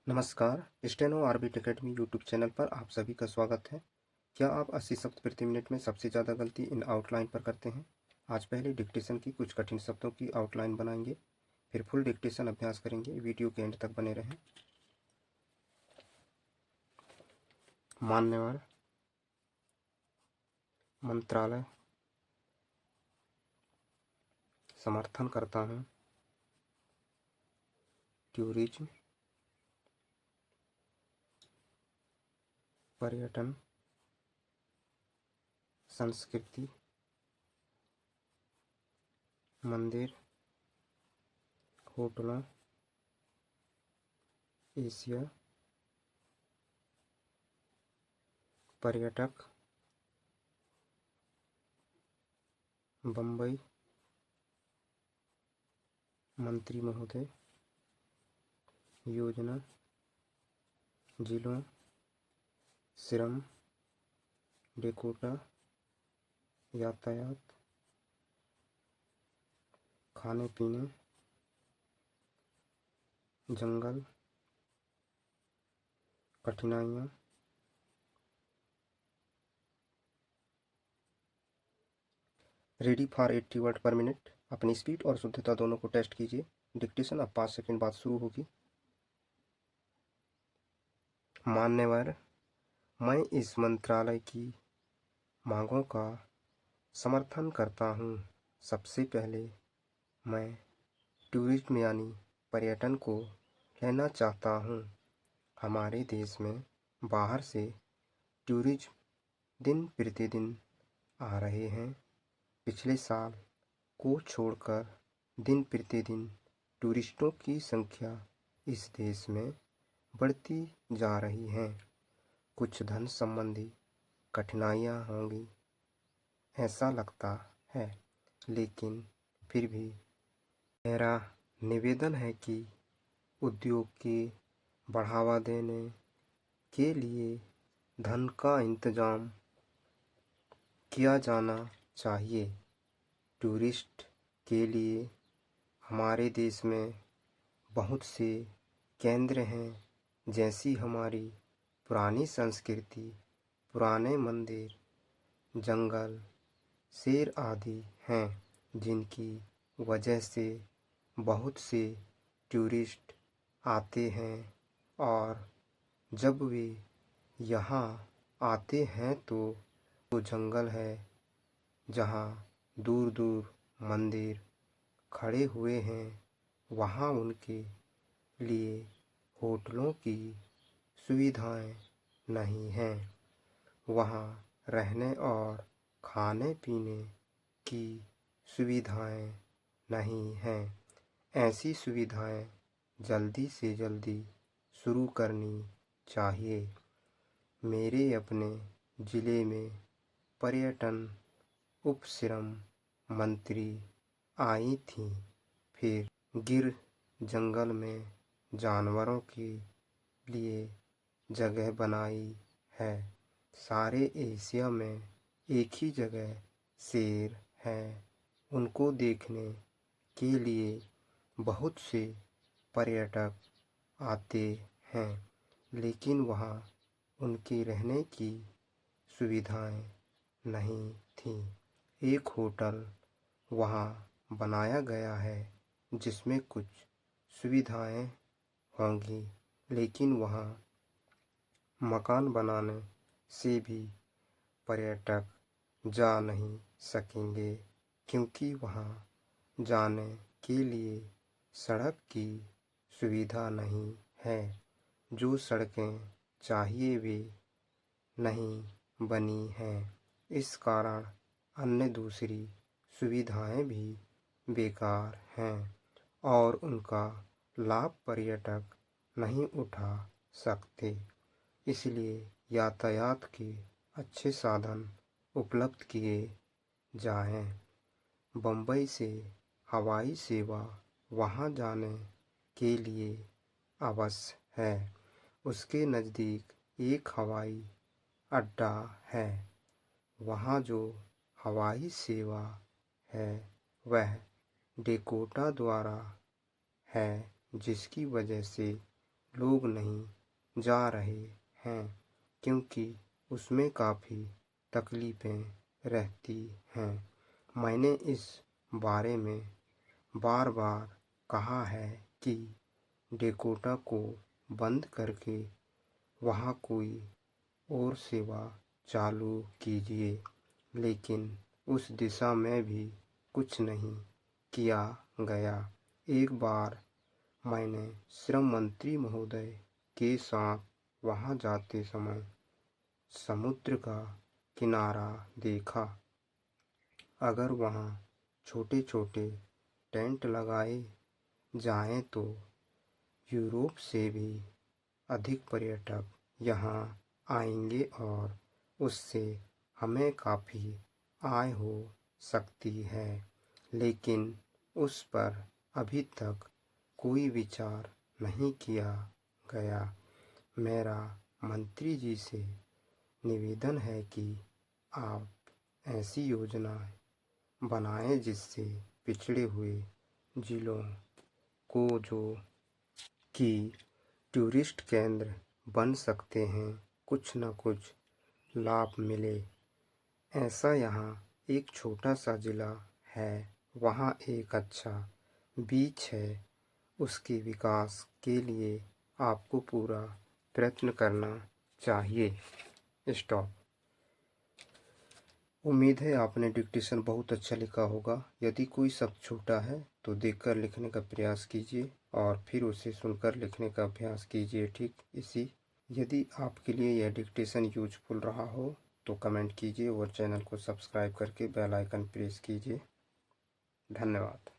नमस्कार, steno orbit academy YouTube channel पर आप सभी का स्वागत है। क्या आप 80 शब्द प्रति मिनट में सबसे ज़्यादा गलती इन आउटलाइन पर करते हैं? आज पहले डिक्टेशन की कुछ कठिन शब्दों की आउटलाइन बनाएंगे, फिर फुल डिक्टेशन अभ्यास करेंगे। वीडियो के एंड तक बने रहें। मान्यवर, मंत्रालय, समर्थन करता हूँ, टूरिज्म, पर्यटन, संस्कृति, मंदिर, होटलों, एशिया, पर्यटक, बम्बई, मंत्री महोदय, योजना, जिलों, श्रम, डेकोटा, यातायात, खाने पीने, जंगल, कठिनाइयाँ, रेडी फॉर 80 वर्ड पर मिनट। अपनी स्पीड और शुद्धता दोनों को टेस्ट कीजिए। डिक्टेशन अब 5 सेकंड बाद शुरू होगी। मान्यवर, मैं इस मंत्रालय की मांगों का समर्थन करता हूँ। सबसे पहले मैं टूरिज्म यानी पर्यटन को लेना चाहता हूँ। हमारे देश में बाहर से टूरिज्म दिन प्रतिदिन आ रहे हैं। पिछले साल को छोड़कर दिन प्रतिदिन टूरिस्टों की संख्या इस देश में बढ़ती जा रही है। कुछ धन संबंधी कठिनाइयाँ होंगी, ऐसा लगता है, लेकिन फिर भी मेरा निवेदन है कि उद्योग के बढ़ावा देने के लिए धन का इंतजाम किया जाना चाहिए। टूरिस्ट के लिए हमारे देश में बहुत से केंद्र हैं, जैसी हमारी पुरानी संस्कृति, पुराने मंदिर, जंगल, शेर आदि हैं, जिनकी वजह से बहुत से टूरिस्ट आते हैं। और जब वे यहाँ आते हैं तो जंगल है जहाँ दूर दूर मंदिर खड़े हुए हैं, वहाँ उनके लिए होटलों की सुविधाएं नहीं हैं। वहाँ रहने और खाने पीने की सुविधाएं नहीं हैं। ऐसी सुविधाएं जल्दी से जल्दी शुरू करनी चाहिए। मेरे अपने ज़िले में पर्यटन उपश्रम मंत्री आई थीं, फिर गिर जंगल में जानवरों के लिए जगह बनाई है। सारे एशिया में एक ही जगह शेर हैं। उनको देखने के लिए बहुत से पर्यटक आते हैं, लेकिन वहाँ उनके रहने की सुविधाएं नहीं थीं। एक होटल वहाँ बनाया गया है जिसमें कुछ सुविधाएं होंगी, लेकिन वहाँ मकान बनाने से भी पर्यटक जा नहीं सकेंगे, क्योंकि वहाँ जाने के लिए सड़क की सुविधा नहीं है। जो सड़कें चाहिए वे नहीं बनी हैं। इस कारण अन्य दूसरी सुविधाएं भी बेकार हैं और उनका लाभ पर्यटक नहीं उठा सकते। इसलिए यातायात के अच्छे साधन उपलब्ध किए जाएं। बम्बई से हवाई सेवा वहां जाने के लिए अवश्य है। उसके नज़दीक एक हवाई अड्डा है। वहाँ जो हवाई सेवा है वह डेकोटा द्वारा है, जिसकी वजह से लोग नहीं जा रहे हैं क्योंकि उसमें काफ़ी तकलीफ़ें रहती हैं। मैंने इस बारे में बार बार कहा है कि डेकोटा को बंद करके वहाँ कोई और सेवा चालू कीजिए, लेकिन उस दिशा में भी कुछ नहीं किया गया। एक बार मैंने श्रम मंत्री महोदय के साथ वहाँ जाते समय समुद्र का किनारा देखा। अगर वहाँ छोटे छोटे टेंट लगाए जाएं तो यूरोप से भी अधिक पर्यटक यहाँ आएंगे और उससे हमें काफ़ी आय हो सकती है, लेकिन उस पर अभी तक कोई विचार नहीं किया गया। मेरा मंत्री जी से निवेदन है कि आप ऐसी योजनाएं बनाएं जिससे पिछड़े हुए जिलों को जो कि टूरिस्ट केंद्र बन सकते हैं, कुछ न कुछ लाभ मिले। ऐसा यहाँ एक छोटा सा ज़िला है, वहाँ एक अच्छा बीच है, उसके विकास के लिए आपको पूरा प्रयत्न करना चाहिए। स्टॉप। उम्मीद है आपने डिक्टेशन बहुत अच्छा लिखा होगा। यदि कोई शब्द छूटा है तो देखकर लिखने का प्रयास कीजिए और फिर उसे सुनकर लिखने का अभ्यास कीजिए। ठीक इसी यदि आपके लिए यह डिक्टेशन यूजफुल रहा हो तो कमेंट कीजिए और चैनल को सब्सक्राइब करके बेल आइकन प्रेस कीजिए। धन्यवाद।